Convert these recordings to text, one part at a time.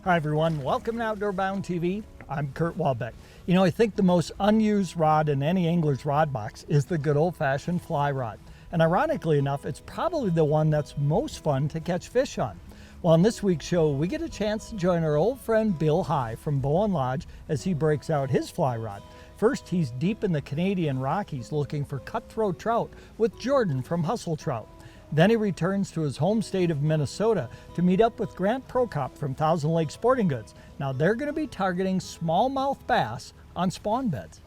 Hi everyone, welcome to Outdoor Bound TV. I'm Kurt Walbeck. You know, I think the most unused rod in any angler's rod box is the good old-fashioned fly rod. And ironically enough, it's probably the one that's most fun to catch fish on. Well, on this week's show, we get a chance to join our old friend Bill Heig from Bowen Lodge as he breaks out his fly rod. First, he's deep in the Canadian Rockies looking for cutthroat trout with Jordan from Hustle Trout. Then he returns to his home state of Minnesota to meet up with Grant Prokop from Thousand Lake Sporting Goods. Now they're going to be targeting smallmouth bass on spawn beds.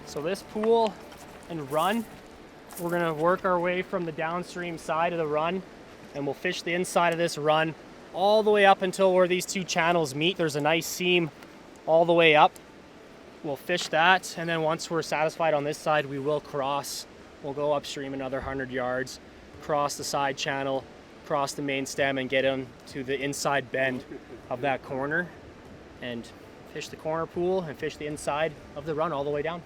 So this pool and run, we're gonna work our way from the downstream side of the run, and we'll fish the inside of this run all the way up until where these two channels meet. There's a nice seam all the way up. We'll fish that, and then once we're satisfied on this side, we will cross. We'll go upstream another 100 yards, cross the side channel, cross the main stem, and get them to the inside bend of that corner, and fish the corner pool and fish the inside of the run all the way down.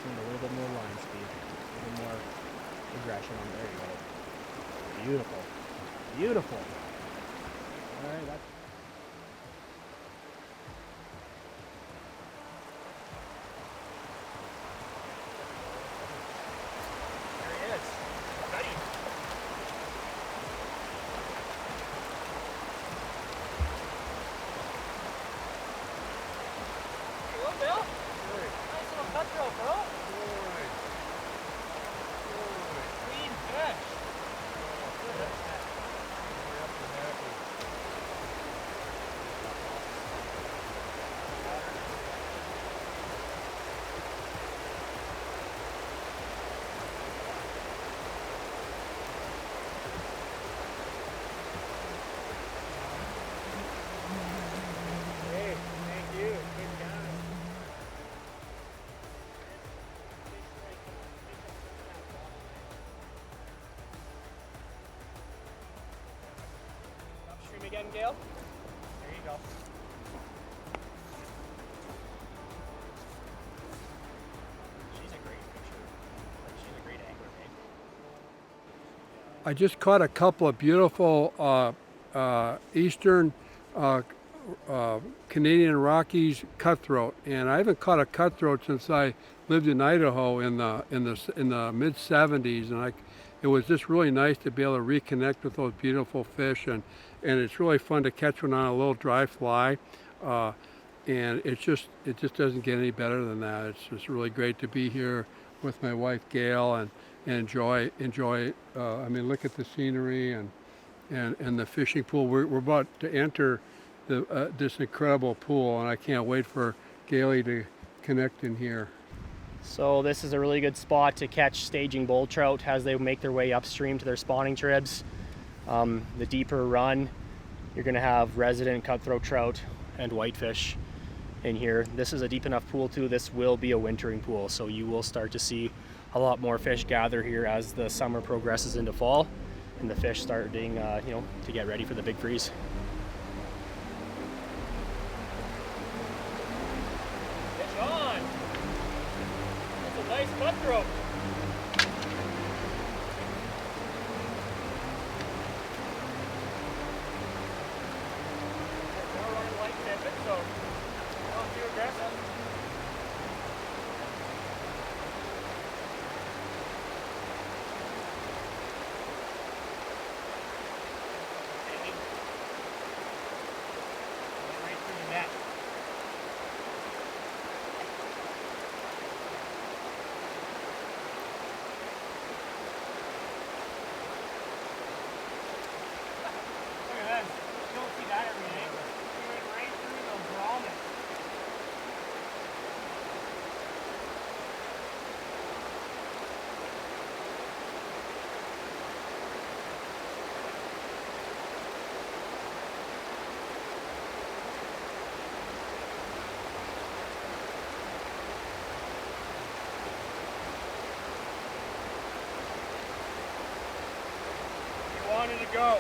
A little bit more line speed, a little more aggression on there. You go. Beautiful. Beautiful. All right, that's there he is. Ready. Hello, Bill. Nice little cutthroat, bro. Clean fish. Hey, thank you. Good job. Upstream again, Gail. There you go. She's a great fisher. She's a great angler, mate. I just caught a couple of beautiful eastern Canadian Rockies cutthroat, and I haven't caught a cutthroat since I lived in Idaho in the mid 70s, and it was just really nice to be able to reconnect with those beautiful fish, and it's really fun to catch one on a little dry fly, and it just doesn't get any better than that. It's just really great to be here with my wife Gail and enjoy. I mean, look at the scenery and the fishing pool. We're about to enter this incredible pool, and I can't wait for Gailey to connect in here. So this is a really good spot to catch staging bull trout as they make their way upstream to their spawning tribs. The deeper run, you're going to have resident cutthroat trout and whitefish in here. This is a deep enough pool too. This will be a wintering pool, so you will start to see a lot more fish gather here as the summer progresses into fall and the fish starting to get ready for the big freeze. Fish on! That's a nice cutthroat. More running like tippet, so not too aggressive. wanted to go.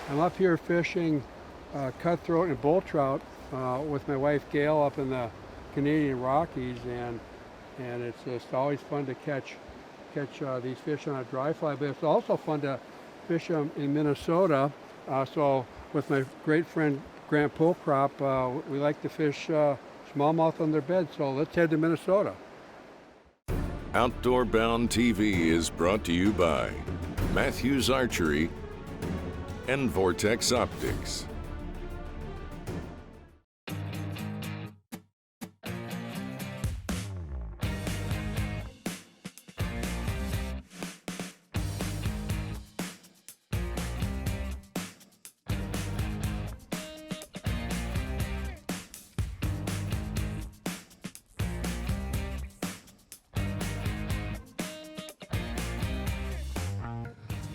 I'm up here fishing cutthroat and bull trout with my wife Gail up in the Canadian Rockies, and it's just always fun to catch these fish on a dry fly, but it's also fun to fish them in Minnesota. So with my great friend Grant Polkrop, we like to fish smallmouth on their bed, so let's head to Minnesota. Outdoor Bound TV is brought to you by Matthews Archery and Vortex Optics.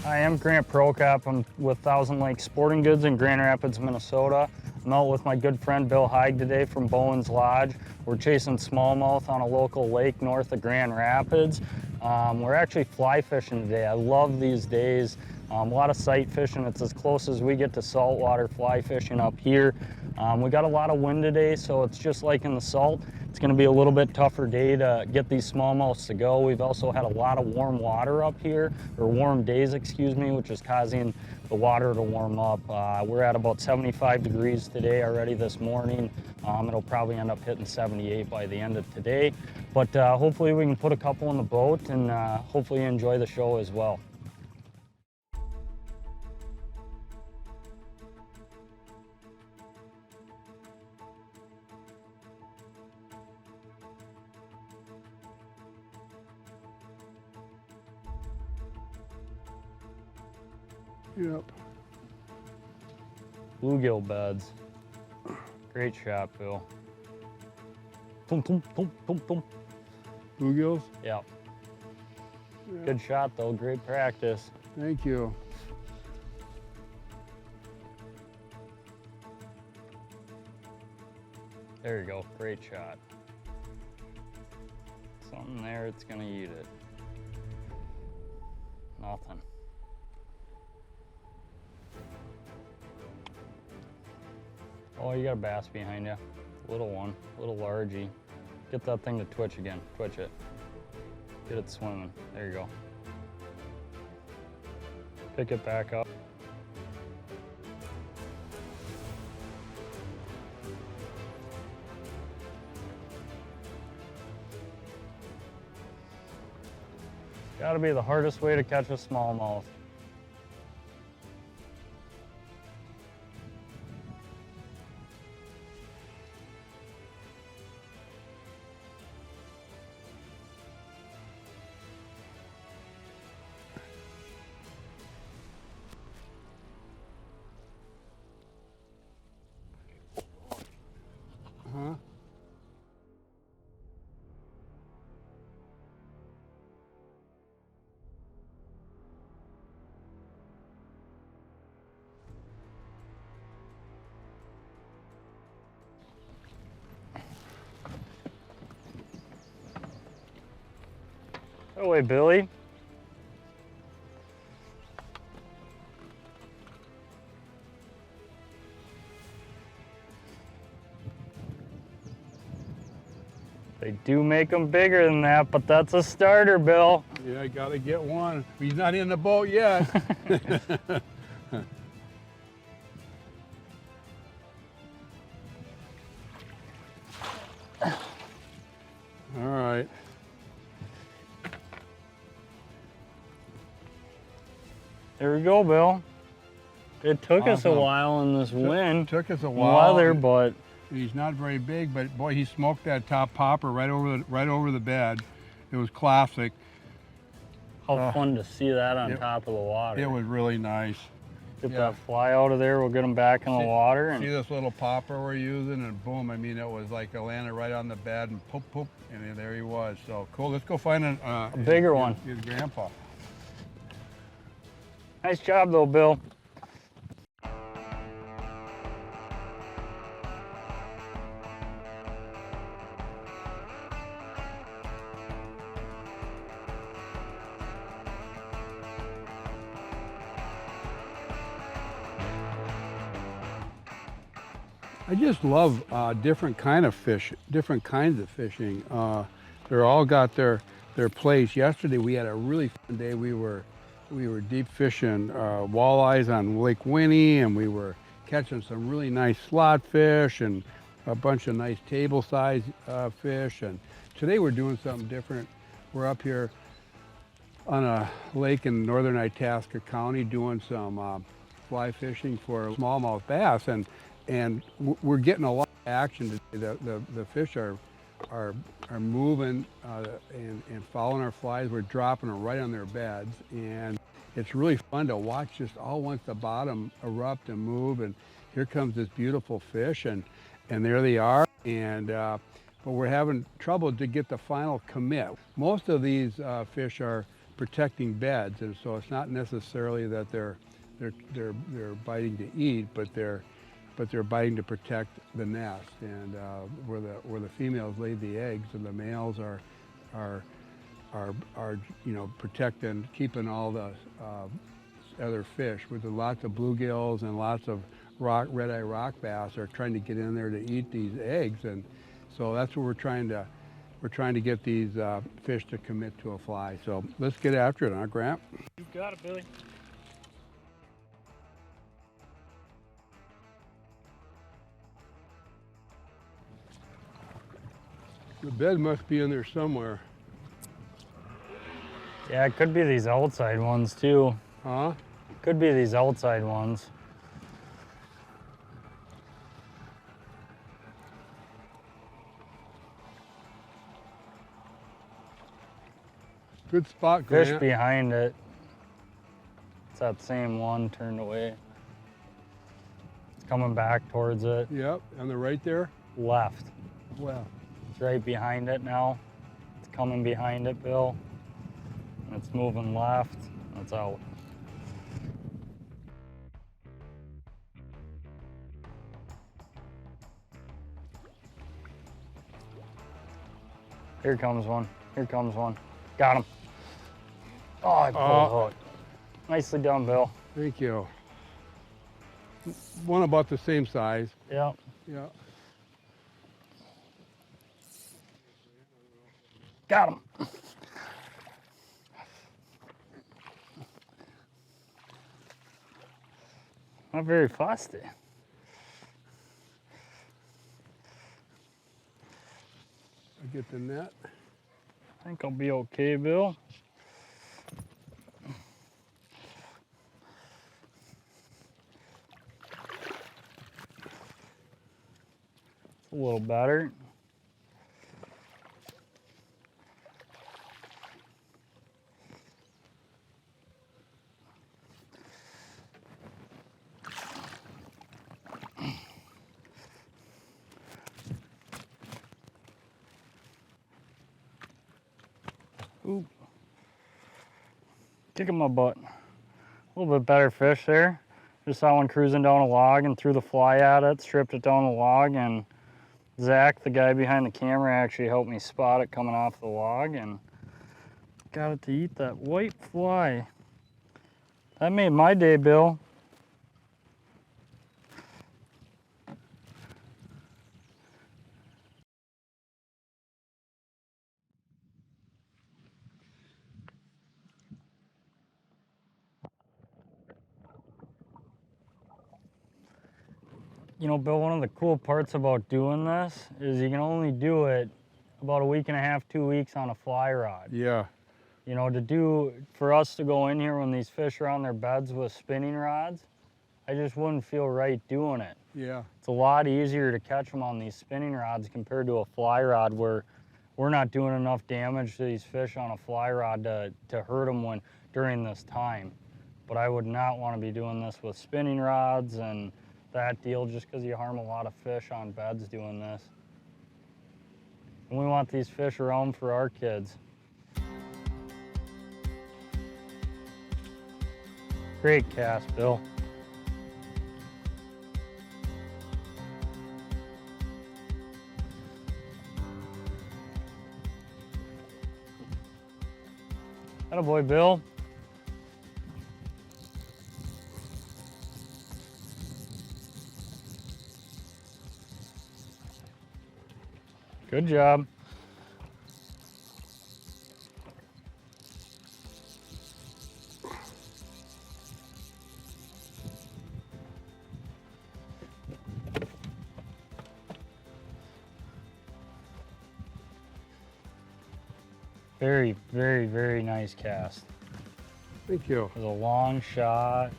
I am Grant Prokop. I'm with Thousand Lakes Sporting Goods in Grand Rapids, Minnesota. I'm out with my good friend Bill Heig today from Bowen's Lodge. We're chasing smallmouth on a local lake north of Grand Rapids. We're actually fly fishing today. I love these days. A lot of sight fishing. It's as close as we get to saltwater fly fishing up here. We got a lot of wind today, so it's just like in the salt. It's going to be a little bit tougher day to get these smallmouths to go. We've also had a lot of warm water up here, or warm days, excuse me, which is causing the water to warm up. We're at about 75 degrees today already this morning. It'll probably end up hitting 78 by the end of today. But hopefully we can put a couple in the boat and hopefully enjoy the show as well. Yep. Bluegill beds. Great shot, Bill. Boom, boom, boom, boom, boom. Bluegills? Yeah. Yeah. Good shot though, great practice. Thank you. There you go, great shot. Something there, it's gonna eat it. Nothing. Oh, you got a bass behind you. Little one, little largy. Get that thing to twitch again, twitch it. Get it swimming, there you go. Pick it back up. Gotta be the hardest way to catch a smallmouth. Huh? Go away, Billy. They do make them bigger than that, but that's a starter, Bill. Yeah, I gotta get one. He's not in the boat yet. All right. There we go, Bill. It took us a Awesome. while in this wind, Took us a while. weather, but He's not very big, but boy, he smoked that top popper right over the bed. It was classic. how fun to see that on it- top of the water. It was really nice. Get yeah. that fly out of there, we'll get them back in the water. See And this little popper we're using, and boom! I mean, it was like it landed right on the bed, and poop, poop, and then there he was. So cool. Let's go find a bigger one. His grandpa. Nice job though, Bill. I just love different kind of fish, different kinds of fishing. They're all got their place. Yesterday we had a really fun day. We were deep fishing walleyes on Lake Winnie, and we were catching some really nice slot fish and a bunch of nice table size fish. And today we're doing something different. We're up here on a lake in northern Itasca County doing some fly fishing for smallmouth bass, and we're getting a lot of action today. The fish are moving and following our flies. We're dropping them right on their beds, and it's really fun to watch just all once the bottom erupt and move, and here comes this beautiful fish, and there they are, and but we're having trouble to get the final commit. Most of these fish are protecting beds, and so it's not necessarily that they're biting to eat, but they're biting to protect the nest, and where the females lay the eggs, and the males are you know, protecting, keeping all the other fish. With lots of bluegills and lots of red-eye rock bass are trying to get in there to eat these eggs, and so that's what we're trying to get these fish to commit to a fly. So let's get after it, huh, Grant? You got it, Billy. The bed must be in there somewhere. Yeah, it could be these outside ones too. Huh? Could be these outside ones. Good spot, Grant. Fish behind it. It's that same one turned away. It's coming back towards it. Yep, and they're right there. Left. Well, It's right behind it now. It's coming behind it, Bill. And it's moving left. It's out. Here comes one. Here comes one. Got him. Oh, I pulled the hook. Nicely done, Bill. thank you. One about the same size. Yep. Yeah. Got him. Not very fusty. I get the net. I think I'll be okay, Bill. It's a little better. Ooh. Kicking my butt. A little bit better fish there. Just saw one cruising down a log and threw the fly at it, stripped it down the log, and Zach, the guy behind the camera, actually helped me spot it coming off the log and got it to eat that white fly. That made my day, Bill. You know, Bill, one of the cool parts about doing this is you can only do it about a week and a half, 2 weeks on a fly rod. Yeah. You know, for us to go in here when these fish are on their beds with spinning rods, I just wouldn't feel right doing it. Yeah. It's a lot easier to catch them on these spinning rods compared to a fly rod where we're not doing enough damage to these fish on a fly rod to hurt them during this time. But I would not want to be doing this with spinning rods and that deal just because you harm a lot of fish on beds doing this. And we want these fish around for our kids. Great cast, Bill. Attaboy, Bill. Good job. Very, very, very nice cast. Thank you. It was a long shot.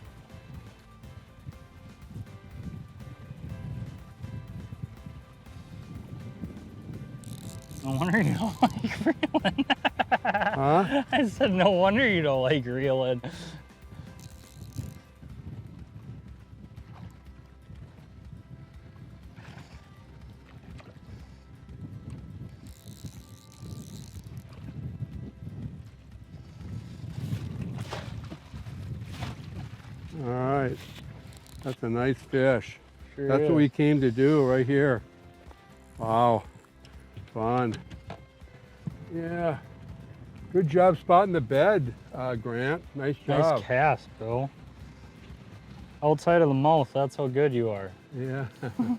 No wonder you don't like reeling. Huh? I said, no wonder you don't like reeling. All right. That's a nice fish. Sure That's is. what we came to do right here. Wow. Fun. Yeah. Good job spotting the bed, Grant. Nice job. Nice cast, Bill. Outside of the mouth, that's how good you are. Yeah. Yeah.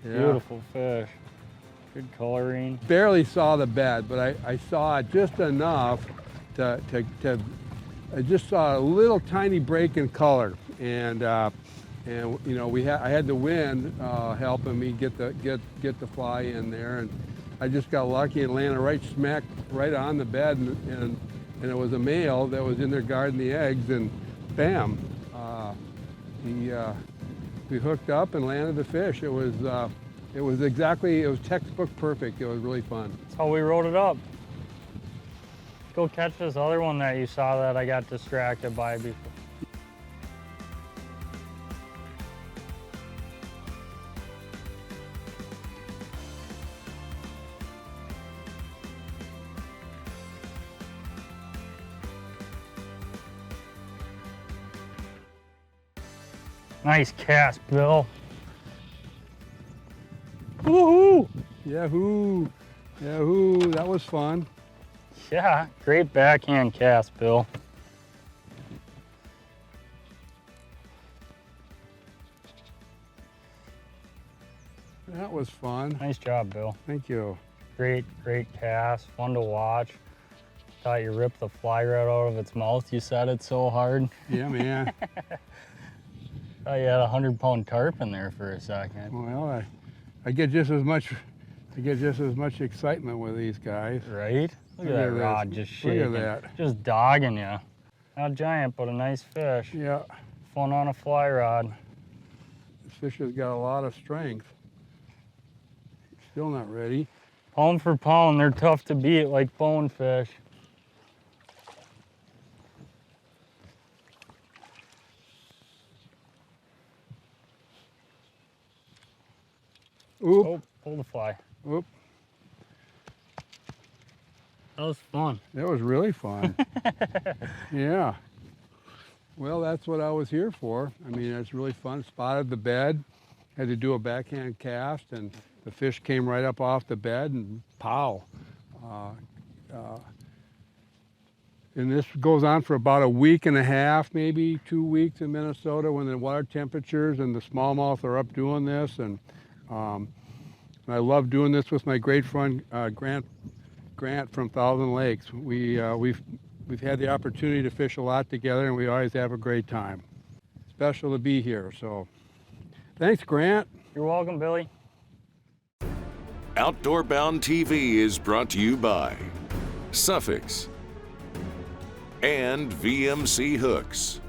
Beautiful fish. Good coloring. Barely saw the bed, but I saw it just enough to I just saw a little tiny break in color, and you know I had the wind helping me get the fly in there, and I just got lucky and landed right smack right on the bed, and it was a male that was in there guarding the eggs, and bam, we hooked up and landed the fish. It was textbook perfect. It was really fun. That's how we wrote it up. Go catch this other one that you saw that I got distracted by before. Nice cast, Bill. Woohoo! Yahoo! Yahoo! That was fun. Yeah, great backhand cast, Bill. That was fun. Nice job, Bill. Thank you. Great, great cast. Fun to watch. Thought you ripped the fly right out of its mouth. You said it so hard. Yeah, man. Thought you had a 100-pound carp in there for a second. Well, I get just as much excitement with these guys. Right? Look at that this. rod just shaking. Look at that. Just dogging you. Not giant, but a nice fish. Yeah, Fun on a fly rod. this fish has got a lot of strength. Still not ready. Pound for pound, they're tough to beat like bonefish. Oop, Oh, pull the fly. oop. That was fun. That was really fun. Yeah. Well, that's what I was here for. I mean, it's really fun. Spotted the bed, had to do a backhand cast, and the fish came right up off the bed, and pow. And this goes on for about a week and a half, maybe 2 weeks in Minnesota when the water temperatures and the smallmouth are up doing this. And I love doing this with my great friend Grant from Thousand Lakes. We've had the opportunity to fish a lot together, and we always have a great time. Special to be here. So, thanks, Grant. You're welcome, Billy. Outdoor Bound TV is brought to you by Suffix and VMC Hooks.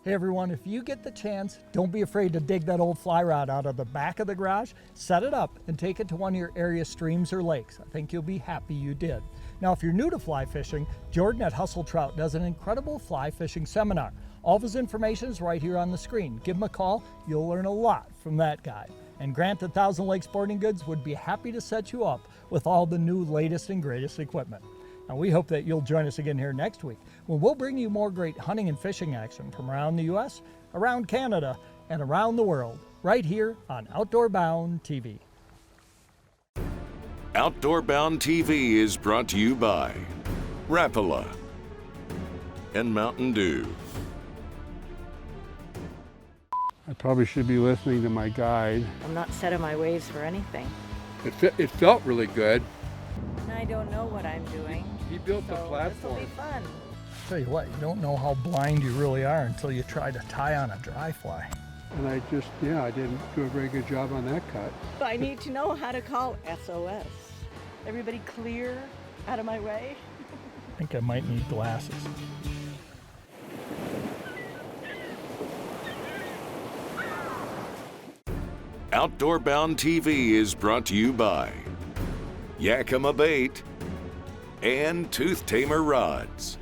Hey everyone, if you get the chance, don't be afraid to dig that old fly rod out of the back of the garage, set it up, and take it to one of your area streams or lakes. I think you'll be happy you did. Now, if you're new to fly fishing, Jordan at Hustle Trout does an incredible fly fishing seminar. All of his information is right here on the screen. Give him a call. You'll learn a lot from that guy. And Grant at Thousand Lakes Sporting Goods would be happy to set you up with all the new latest and greatest equipment. And we hope that you'll join us again here next week when we'll bring you more great hunting and fishing action from around the U.S., around Canada, and around the world, right here on Outdoor Bound TV. Outdoor Bound TV is brought to you by Rapala and Mountain Dew. I probably should be listening to my guide. I'm not set in my ways for anything. It felt really good. And I don't know what I'm doing. He built the So this will platform. be fun. Tell you what, you don't know how blind you really are until you try to tie on a dry fly. And I didn't do a very good job on that cut. But I need to know how to call SOS. Everybody clear out of my way? I think I might need glasses. Outdoor Bound TV is brought to you by Yakima Bait and Tooth Tamer Rods.